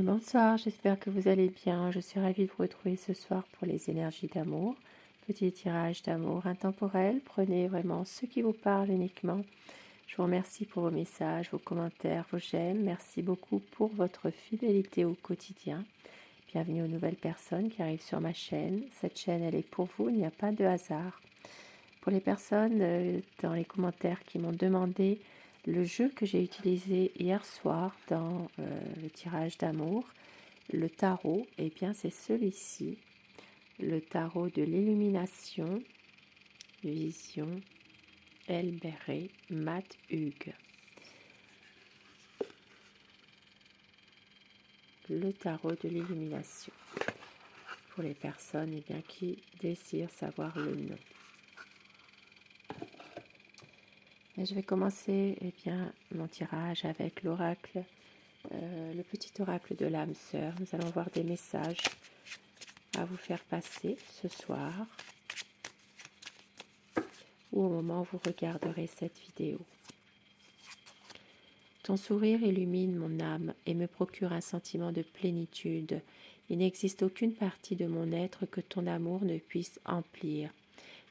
Bonsoir, j'espère que vous allez bien. Je suis ravie de vous retrouver ce soir pour les énergies d'amour. Petit tirage d'amour intemporel. Prenez vraiment ce qui vous parle uniquement. Je vous remercie pour vos messages, vos commentaires, vos j'aime. Merci beaucoup pour votre fidélité au quotidien. Bienvenue aux nouvelles personnes qui arrivent sur ma chaîne. Cette chaîne, elle est pour vous, il n'y a pas de hasard. Pour les personnes dans les commentaires qui m'ont demandé le jeu que j'ai utilisé hier soir dans le tirage d'amour, le tarot, eh bien c'est celui-ci, le tarot de l'illumination, Vision, Elbéré, Matt Hugues. Le tarot de l'illumination, pour les personnes eh bien, qui désirent savoir le nom. Et je vais commencer eh bien, mon tirage avec l'oracle, le petit oracle de l'âme sœur. Nous allons voir des messages à vous faire passer ce soir ou au moment où vous regarderez cette vidéo. Ton sourire illumine mon âme et me procure un sentiment de plénitude. Il n'existe aucune partie de mon être que ton amour ne puisse emplir.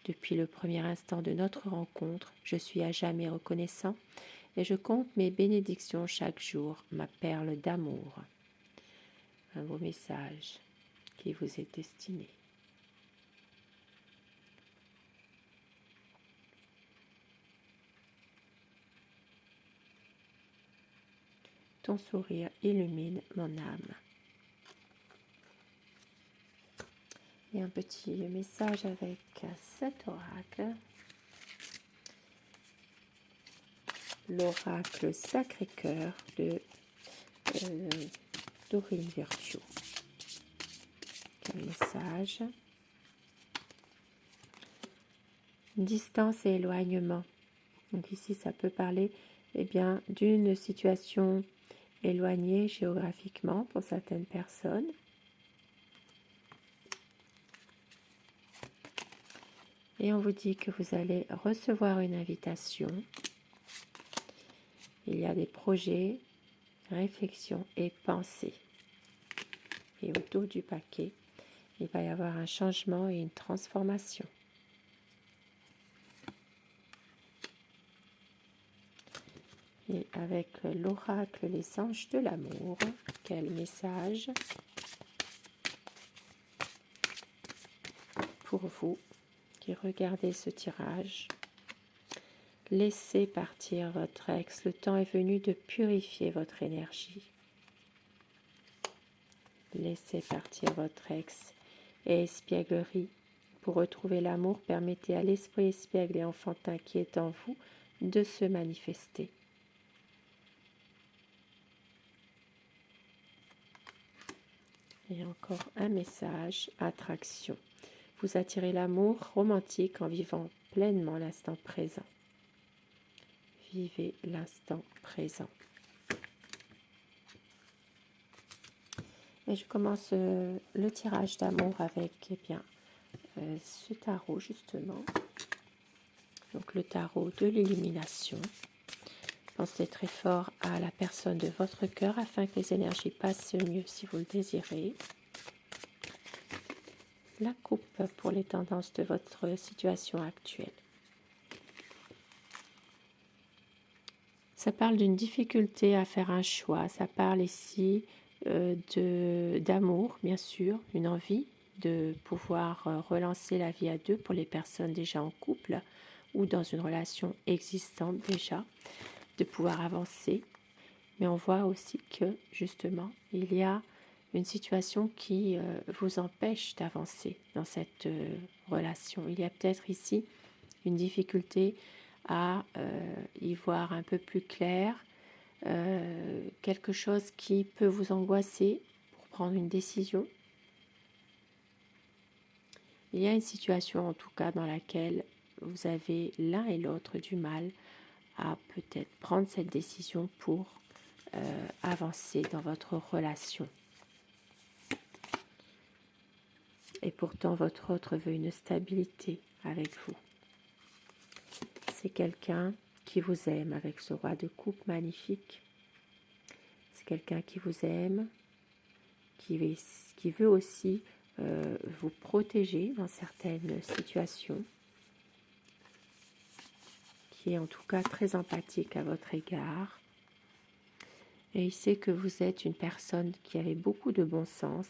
Depuis le premier instant de notre rencontre, je suis à jamais reconnaissant et je compte mes bénédictions chaque jour, ma perle d'amour. Un beau message qui vous est destiné. Ton sourire illumine mon âme. Et un petit message avec cet oracle. L'oracle Sacré-Cœur de Dorine Virtue. Quel message? Distance et éloignement. Donc ici, ça peut parler eh bien, d'une situation éloignée géographiquement pour certaines personnes. Et on vous dit que vous allez recevoir une invitation. Il y a des projets, réflexions et pensées. Et autour du paquet, il va y avoir un changement et une transformation. Et avec l'oracle Les Anges de l'amour, quel message pour vous qui regardez ce tirage? Laissez partir votre ex. Le temps est venu de purifier votre énergie. Laissez partir votre ex et espièglerie. Pour retrouver l'amour, permettez à l'esprit espiègle et enfantin qui est en vous de se manifester. Et encore un message, attraction. Vous attirez l'amour romantique en vivant pleinement l'instant présent. Vivez l'instant présent. Et je commence le tirage d'amour avec ce tarot justement. Donc le tarot de l'illumination. Pensez très fort à la personne de votre cœur afin que les énergies passent mieux si vous le désirez. La coupe pour les tendances de votre situation actuelle. Ça parle d'une difficulté à faire un choix. Ça parle ici d'amour, bien sûr, une envie de pouvoir relancer la vie à deux pour les personnes déjà en couple ou dans une relation existante déjà, de pouvoir avancer. Mais on voit aussi que, justement, il y a une situation qui vous empêche d'avancer dans cette relation. Il y a peut-être ici une difficulté à y voir un peu plus clair, quelque chose qui peut vous angoisser pour prendre une décision. Il y a une situation en tout cas dans laquelle vous avez l'un et l'autre du mal à peut-être prendre cette décision pour avancer dans votre relation. Et pourtant votre autre veut une stabilité avec vous. C'est quelqu'un qui vous aime avec ce roi de coupe magnifique. C'est quelqu'un qui vous aime, qui veut aussi vous protéger dans certaines situations, qui est en tout cas très empathique à votre égard. Et il sait que vous êtes une personne qui avait beaucoup de bon sens.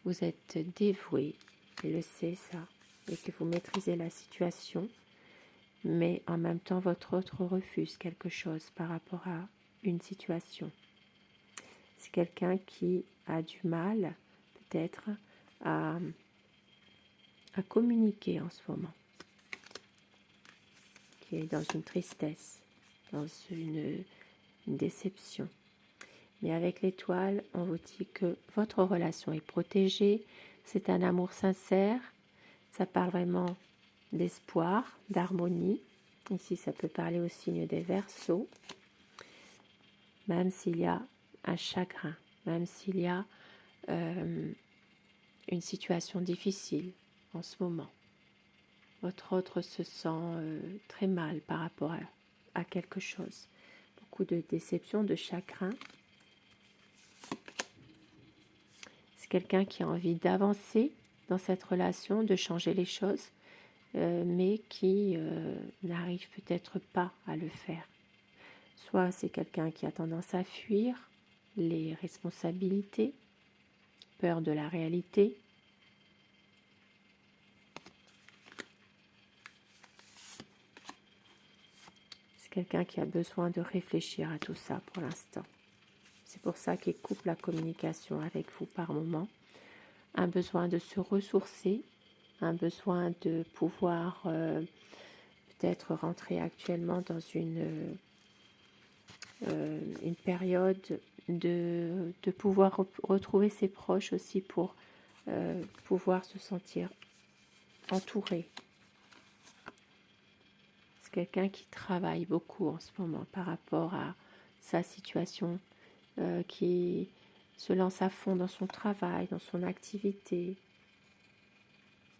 Vous êtes dévoué, il le sait ça, et que vous maîtrisez la situation, mais en même temps votre autre refuse quelque chose par rapport à une situation. C'est quelqu'un qui a du mal peut-être à communiquer en ce moment, qui est dans une tristesse, dans une déception. Mais avec l'étoile, on vous dit que votre relation est protégée, c'est un amour sincère, ça parle vraiment d'espoir, d'harmonie. Ici, ça peut parler au signe des Verseaux, même s'il y a un chagrin, même s'il y a une situation difficile en ce moment. Votre autre se sent très mal par rapport à quelque chose. Beaucoup de déception, de chagrin. C'est quelqu'un qui a envie d'avancer dans cette relation, de changer les choses, mais qui n'arrive peut-être pas à le faire. Soit c'est quelqu'un qui a tendance à fuir les responsabilités, peur de la réalité. C'est quelqu'un qui a besoin de réfléchir à tout ça pour l'instant. C'est pour ça qu'il coupe la communication avec vous par moment. Un besoin de se ressourcer, un besoin de pouvoir peut-être rentrer actuellement dans une période de pouvoir retrouver ses proches aussi pour pouvoir se sentir entouré. C'est quelqu'un qui travaille beaucoup en ce moment par rapport à sa situation, qui se lance à fond dans son travail, dans son activité,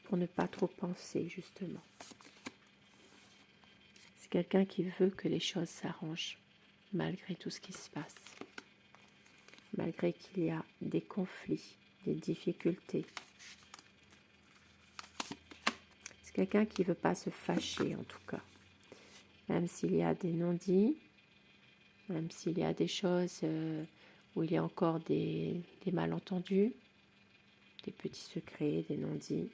pour ne pas trop penser justement. C'est quelqu'un qui veut que les choses s'arrangent, malgré tout ce qui se passe, malgré qu'il y a des conflits, des difficultés. C'est quelqu'un qui ne veut pas se fâcher en tout cas, même s'il y a des non-dits, même s'il y a des choses où il y a encore des malentendus, des petits secrets, des non-dits.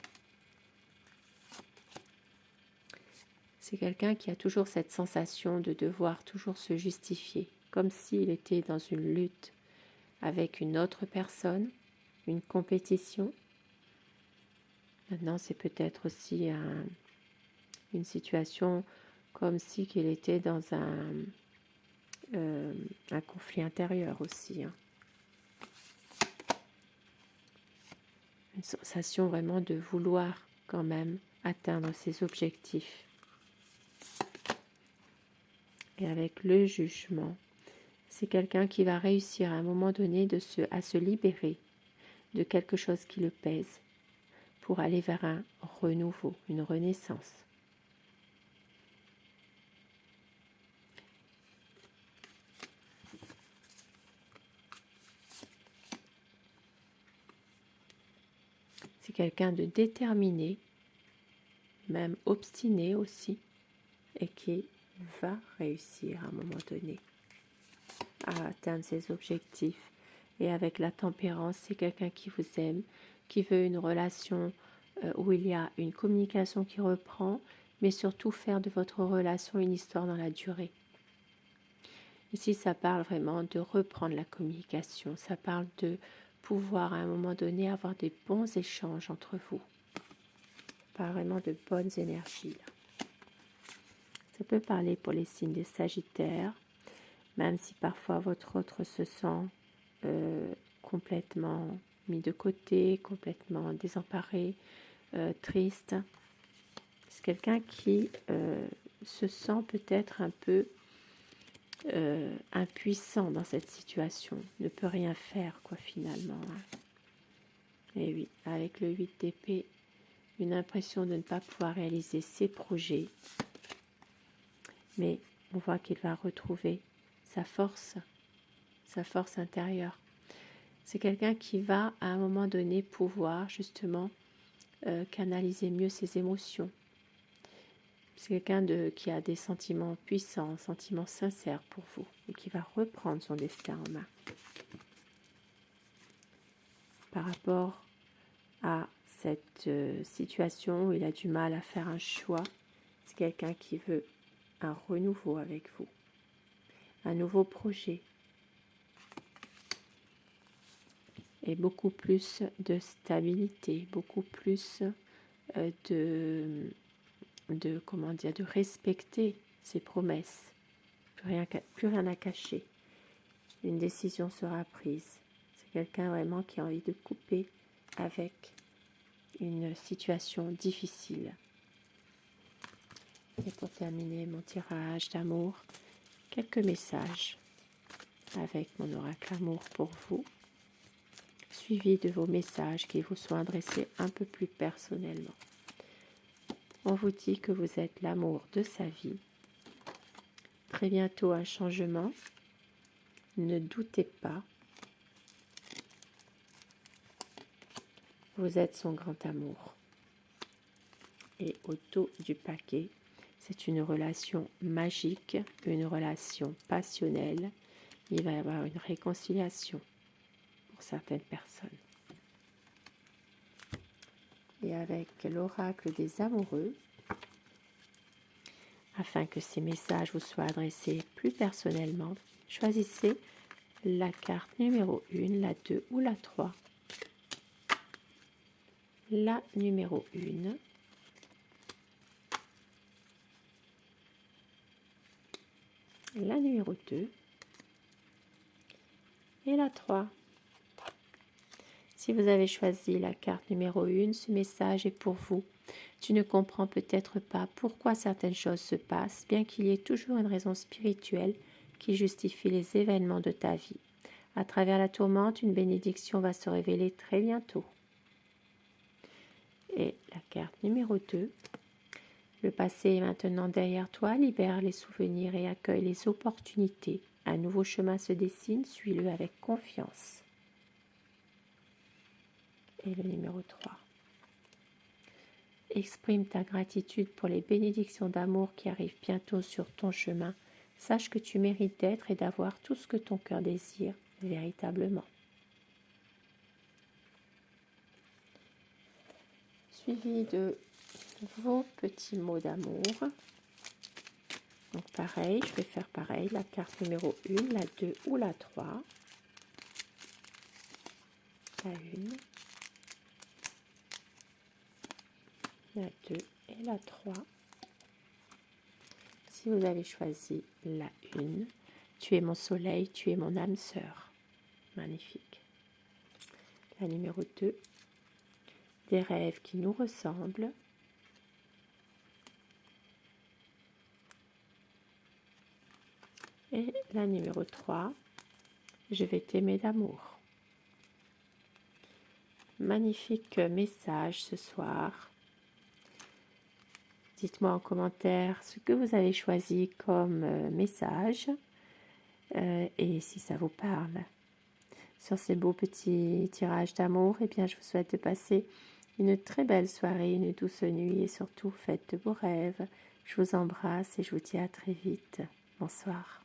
C'est quelqu'un qui a toujours cette sensation de devoir toujours se justifier, comme s'il était dans une lutte avec une autre personne, une compétition. Maintenant, c'est peut-être aussi une situation comme si qu'il était dans un conflit intérieur aussi. Une sensation vraiment de vouloir quand même atteindre ses objectifs. Et avec le jugement, c'est quelqu'un qui va réussir à un moment donné à se libérer de quelque chose qui le pèse pour aller vers un renouveau, une renaissance. C'est quelqu'un de déterminé, même obstiné aussi, et qui va réussir à un moment donné à atteindre ses objectifs. Et avec la tempérance, c'est quelqu'un qui vous aime, qui veut une relation où il y a une communication qui reprend, mais surtout faire de votre relation une histoire dans la durée. Ici, ça parle vraiment de reprendre la communication, ça parle de pouvoir à un moment donné avoir des bons échanges entre vous. Pas vraiment de bonnes énergies là. Ça peut parler pour les signes des Sagittaires, même si parfois votre autre se sent complètement mis de côté, complètement désemparé, triste. C'est quelqu'un qui se sent peut-être un peu impuissant dans cette situation, ne peut rien faire quoi finalement. Et oui, avec le 8 d'épée, une impression de ne pas pouvoir réaliser ses projets, mais on voit qu'il va retrouver sa force intérieure. C'est quelqu'un qui va à un moment donné pouvoir justement canaliser mieux ses émotions. C'est quelqu'un qui a des sentiments puissants, sentiments sincères pour vous et qui va reprendre son destin en main. Par rapport à cette situation où il a du mal à faire un choix, c'est quelqu'un qui veut un renouveau avec vous, un nouveau projet et beaucoup plus de stabilité, beaucoup plus de respecter ses promesses. Plus rien à cacher. Une décision sera prise. C'est quelqu'un vraiment qui a envie de couper avec une situation difficile. Et pour terminer mon tirage d'amour, quelques messages avec mon oracle amour pour vous, suivi de vos messages qui vous sont adressés un peu plus personnellement. On vous dit que vous êtes l'amour de sa vie. Très bientôt un changement. Ne doutez pas. Vous êtes son grand amour. Et au dos du paquet, c'est une relation magique, une relation passionnelle. Il va y avoir une réconciliation pour certaines personnes. Et avec l'oracle des amoureux, afin que ces messages vous soient adressés plus personnellement, choisissez la carte numéro 1, la 2 ou la 3. La numéro 1, la numéro 2 et la 3. Si vous avez choisi la carte numéro 1, ce message est pour vous. Tu ne comprends peut-être pas pourquoi certaines choses se passent, bien qu'il y ait toujours une raison spirituelle qui justifie les événements de ta vie. À travers la tourmente, une bénédiction va se révéler très bientôt. Et la carte numéro 2. Le passé est maintenant derrière toi, libère les souvenirs et accueille les opportunités. Un nouveau chemin se dessine, suis-le avec confiance. Et le numéro 3. Exprime ta gratitude pour les bénédictions d'amour qui arrivent bientôt sur ton chemin. Sache que tu mérites d'être et d'avoir tout ce que ton cœur désire véritablement. Suivi de vos petits mots d'amour. Donc pareil, je vais faire pareil, la carte numéro 1, la 2 ou la 3. La 1, la 2 et la 3. Si vous avez choisi la 1, tu es mon soleil, tu es mon âme sœur. Magnifique. La numéro 2, des rêves qui nous ressemblent. Et la numéro 3, je vais t'aimer d'amour. Magnifique message ce soir. Dites-moi en commentaire ce que vous avez choisi comme message et si ça vous parle. Sur ces beaux petits tirages d'amour, eh bien, je vous souhaite de passer une très belle soirée, une douce nuit et surtout faites de beaux rêves. Je vous embrasse et je vous dis à très vite. Bonsoir.